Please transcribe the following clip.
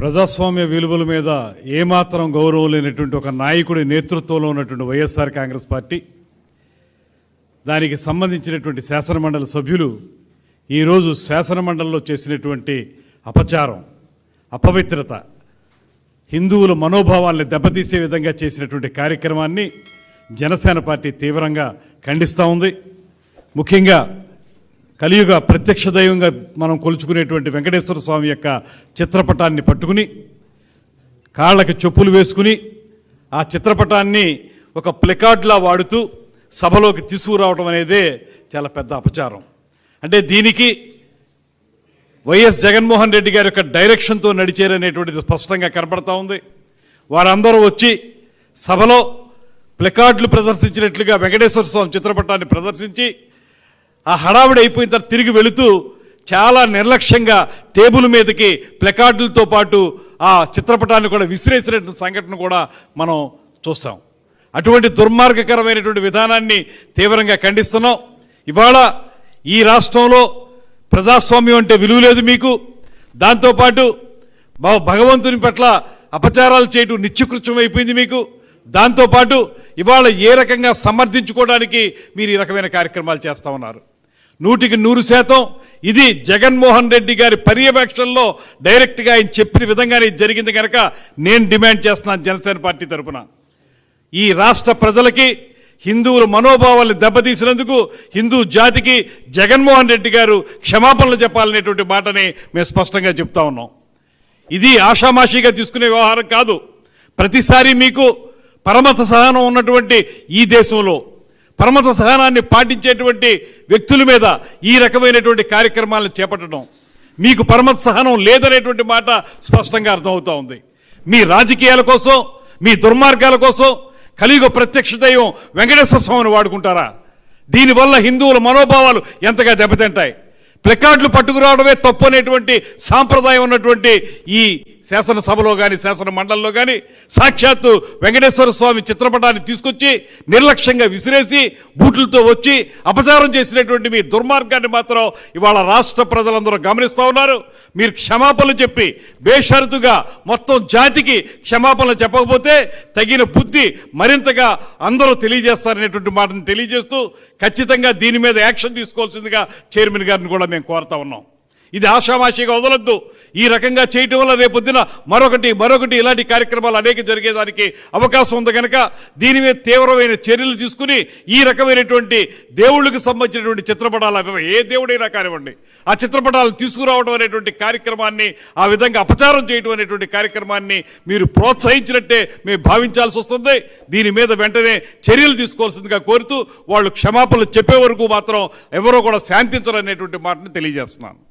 ప్రజాస్వామ్య విలువల మీద ఏమాత్రం గౌరవం లేనటువంటి ఒక నాయకుడి నేతృత్వంలో ఉన్నటువంటి వైఎస్ఆర్ కాంగ్రెస్ పార్టీ, దానికి సంబంధించినటువంటి శాసనమండలి సభ్యులు ఈరోజు శాసనమండలిలో చేసినటువంటి అపచారం, అపవిత్రత, హిందువుల మనోభావాల్ని దెబ్బతీసే విధంగా చేసినటువంటి కార్యక్రమాన్ని జనసేన పార్టీ తీవ్రంగా ఖండిస్తూ ఉంది. ముఖ్యంగా కలియుగ ప్రత్యక్ష దైవంగా మనం కొలుచుకునేటువంటి వెంకటేశ్వర స్వామి యొక్క చిత్రపటాన్ని పట్టుకుని కాళ్ళకి చెప్పులు వేసుకుని ఆ చిత్రపటాన్ని ఒక ప్లకార్డ్లా వాడుతూ సభలోకి తీసుకురావడం అనేదే చాలా పెద్ద అపచారం. అంటే దీనికి వైఎస్ జగన్మోహన్ రెడ్డి గారి యొక్క డైరెక్షన్తో నడిచారనేటువంటిది స్పష్టంగా కనపడతా ఉంది. వారందరూ వచ్చి సభలో ప్లకార్డులు ప్రదర్శించినట్లుగా వెంకటేశ్వర స్వామి చిత్రపటాన్ని ప్రదర్శించి ఆ హడావిడి అయిపోయిన తర్వాత తిరిగి వెళుతూ చాలా నిర్లక్ష్యంగా టేబుల్ మీదకి ప్లకార్డులతో పాటు ఆ చిత్రపటాన్ని కూడా విసిరేసినటువంటి సంఘటన కూడా మనం చూస్తాం. అటువంటి దుర్మార్గకరమైనటువంటి విధానాన్ని తీవ్రంగా ఖండిస్తున్నాం. ఇవాళ ఈ రాష్ట్రంలో ప్రజాస్వామ్యం అంటే విలువ లేదు మీకు. దాంతోపాటు భగవంతుని పట్ల అపచారాలు చేయటం నిత్యకృత్యం అయిపోయింది మీకు. దాంతోపాటు ఇవాళ ఏ రకంగా సమర్థించుకోవడానికి మీరు ఈ రకమైన కార్యక్రమాలు చేస్తూ ఉన్నారు. 100% ఇది జగన్మోహన్ రెడ్డి గారి పర్యవేక్షణలో డైరెక్ట్గా ఆయన చెప్పిన విధంగానే జరిగింది కనుక నేను డిమాండ్ చేస్తున్నాను జనసేన పార్టీ తరఫున, ఈ రాష్ట్ర ప్రజలకి హిందువుల మనోభావాలను దెబ్బతీసినందుకు హిందూ జాతికి జగన్మోహన్ రెడ్డి గారు క్షమాపణలు చెప్పాలనేటువంటి మాటని మేము స్పష్టంగా చెప్తా ఉన్నాం. ఇది ఆషామాషిగా తీసుకునే వ్యవహారం కాదు. ప్రతిసారి మీకు పరమత సహనం ఉన్నటువంటి ఈ దేశంలో పరమత సహనాన్ని పాటించేటువంటి వ్యక్తుల మీద ఈ రకమైనటువంటి కార్యక్రమాలను చేపట్టడం, మీకు పరమత సహనం లేదనేటువంటి మాట స్పష్టంగా అర్థమవుతూ ఉంది. మీ రాజకీయాల కోసం, మీ దుర్మార్గాల కోసం కలియుగ ప్రత్యక్ష దైవం వెంకటేశ్వర స్వామిని వాడుకుంటారా? దీనివల్ల హిందువుల మనోభావాలు ఎంతగా దెబ్బతింటాయి. ప్లకార్డులు పట్టుకురావడమే తప్పు అనేటువంటి సాంప్రదాయం ఉన్నటువంటి ఈ శాసనసభలో కానీ శాసన మండలిలో కానీ సాక్షాత్తు వెంకటేశ్వర స్వామి చిత్రపటాన్ని తీసుకొచ్చి నిర్లక్ష్యంగా విసిరేసి బూట్లతో వచ్చి అపచారం చేసినటువంటి మీ దుర్మార్గాన్ని మాత్రం ఇవాళ రాష్ట్ర ప్రజలందరూ గమనిస్తూ ఉన్నారు. మీరు క్షమాపణలు చెప్పి బేషరతుగా మొత్తం జాతికి క్షమాపణలు చెప్పకపోతే తగిన బుద్ధి మరింతగా అందరూ తెలియజేస్తారనేటువంటి మాటను తెలియజేస్తూ ఖచ్చితంగా దీని మీద యాక్షన్ తీసుకోవాల్సిందిగా చైర్మన్ గారిని కూడా మేము కోరుతా ఉన్నాం. ఇది ఆషామాషిగా వదలొద్దు. ఈ రకంగా చేయటం వల్ల రేపొద్దున మరొకటి ఇలాంటి కార్యక్రమాలు అనేక జరిగేదానికి అవకాశం ఉంది కనుక దీని మీద తీవ్రమైన చర్యలు తీసుకుని ఈ రకమైనటువంటి దేవుళ్ళకి సంబంధించినటువంటి చిత్రపటాలు, ఏ దేవుడైనా కానివ్వండి, ఆ చిత్రపటాలను తీసుకురావడం అనేటువంటి కార్యక్రమాన్ని, ఆ విధంగా అపచారం చేయడం అనేటువంటి కార్యక్రమాన్ని మీరు ప్రోత్సహించినట్టే మేము భావించాల్సి వస్తుంది. దీని మీద వెంటనే చర్యలు తీసుకోవాల్సిందిగా కోరుతూ వాళ్ళు క్షమాపణలు చెప్పే వరకు మాత్రం ఎవరో కూడా శాంతించరనేటువంటి మాటను తెలియజేస్తున్నాను.